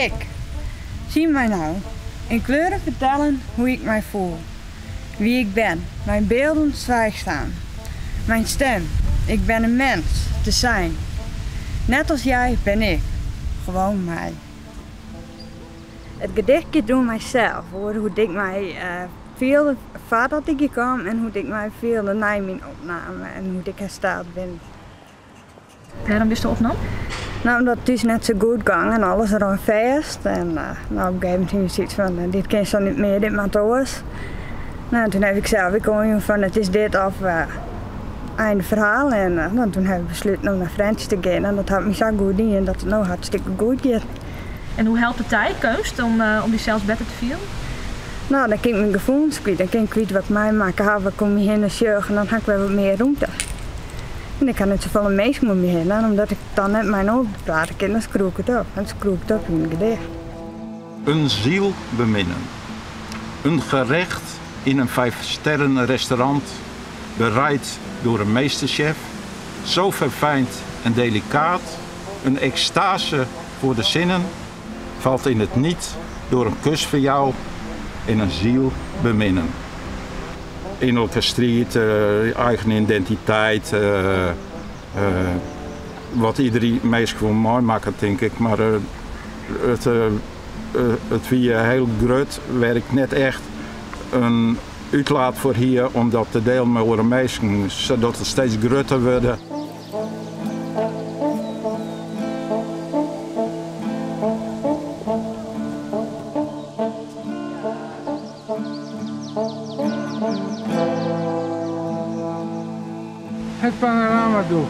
Ik. Zie mij nou. In kleuren vertellen hoe ik mij voel. Wie ik ben. Mijn beelden zwijg staan. Mijn stem. Ik ben een mens. Te zijn. Net als jij ben ik. Gewoon mij. Het gedichtje doe mijzelf. Hoor, hoe ik mij viel voordat ik hier kwam en hoe ik mij viel na mijn opname en hoe ik hersteld ben. Waarom wist je de opname? Nou, omdat het is net zo goed ging en alles er aan feest. En nou, op een gegeven moment zoiets van, dit kan zo niet meer, dit maakt alles. Nou, toen heb ik zelf gekomen van, het is dit of einde verhaal. En nou, toen heb ik besloten om naar Frans te gaan en dat had me zo goed in en dat het nou hartstikke goed gaat. En hoe helpt het tijd, kunst, om jezelf beter te vieren? Nou, dan kan ik mijn gevoelens kwijt, dan kan ik kwijt wat mij maakt, waar kom je heen als jeugd en dan heb ik wel wat meer ruimte. En ik kan niet zoveel mensen met me heen, omdat ik dan net mijn hoofd praten kan, dan scroe ik het op. Dan scroe ik het op in mijn gedicht. Een ziel beminnen. Een gerecht in een 5-sterren restaurant, bereid door een meesterchef. Zo verfijnd en delicaat, een extase voor de zinnen, valt in het niet door een kus van jou in een ziel beminnen. Innerlijke strijd, eigen identiteit, wat iedereen meest gewoon mooi maakt, denk ik. Maar het wie heel groot werkt net echt een uitlaat voor hier om dat te delen met andere mensen, zodat het steeds groter wordt. Het panoramadoek.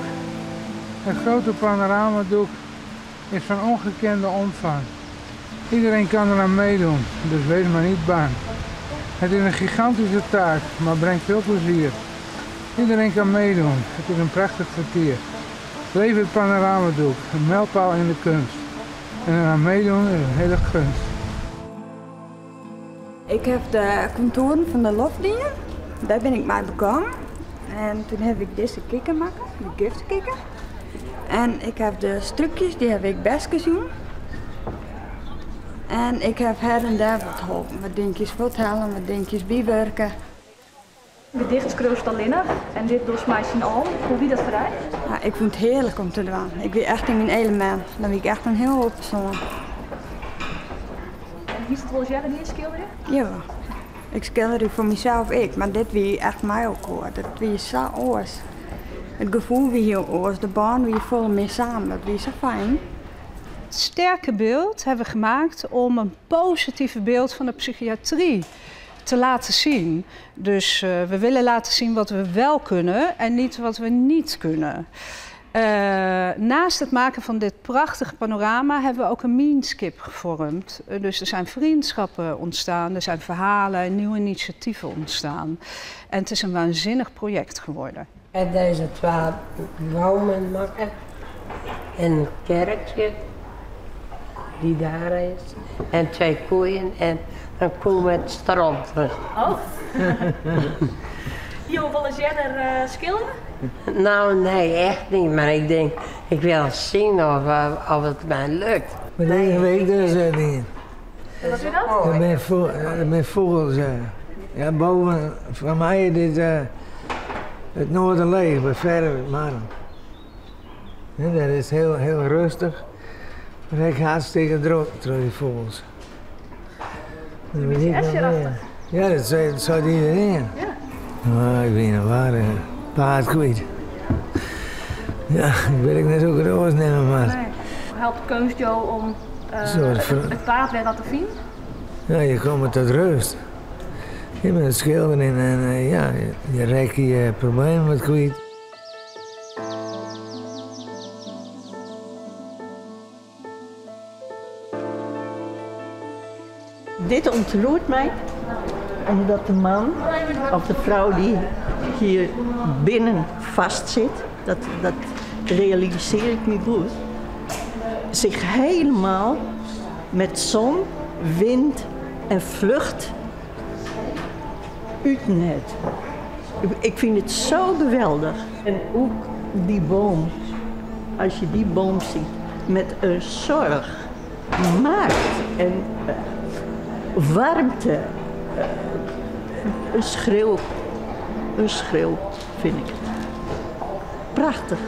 Het grote panoramadoek is van ongekende omvang. Iedereen kan eraan meedoen, dus wees maar niet bang. Het is een gigantische taak, maar brengt veel plezier. Iedereen kan meedoen, het is een prachtig kwartier. Leef het panoramadoek, een mijlpaal in de kunst. En eraan meedoen is een hele gunst. Ik heb de contouren van de lofdingen, daar ben ik mee begonnen. En toen heb ik deze kikker gemaakt, de giftkikker. En ik heb de stukjes, die heb ik best gezien. En ik heb her en daar wat geholpen, wat dingetjes vertellen, wat dingetjes bijwerken. Het gedicht schreef alleen en dit door mij zien al. Hoe wie dat vooruit? Ja, ik vind het heerlijk om te doen. Ik ben echt in mijn element. Dan ben ik echt een heel hoop persoon. En wie is het wel jij die schilderen? Ja, ik schilder voor mezelf maar dit wie echt mij ook hoort. Dat wie zo oors. Het gevoel wie heel oors, de baan wie je vol mee samen, dat wie zo fijn. Het sterke beeld hebben we gemaakt om een positieve beeld van de psychiatrie te laten zien. Dus we willen laten zien wat we wel kunnen en niet wat we niet kunnen. Naast het maken van dit prachtige panorama hebben we ook een meanskip gevormd. Dus er zijn vriendschappen ontstaan, er zijn verhalen en nieuwe initiatieven ontstaan. En het is een waanzinnig project geworden. En deze 12 bomen maken en een kerkje die daar is en 2 koeien en een koe met stront. Oh. Jo, wil jij er schilderen? Nou, nee, echt niet. Maar ik denk, ik wil zien of het mij lukt. Maar deze week dus niet. Wat is dat? Met vogels. Ja, boven van mij is het Noorderleeg, bij verder Maren. Ja, dat is heel rustig. Maar ik ga hartstikke droog door die vogels. Een beetje Escherachtig. Ja, dat zou iedereen. Ja. Maar ik ben een ware paard kwijt. Ja, ik wil ik net zo groot nemen, maar... Nee. Helpt kunst jou om het paard weer laten zien? Ja, je komt tot rust. Je bent het schilderen en ja, je rekt je problemen wat kwijt. Dit ontroert mij, omdat de man of de vrouw die hier binnen vastzit, dat realiseer ik me goed, zich helemaal met zon, wind en vlucht uitnet. Ik vind het zo geweldig. En ook die boom, als je die boom ziet, met een zorg maakt. En warmte. Een schreeuw vind ik het. Prachtig.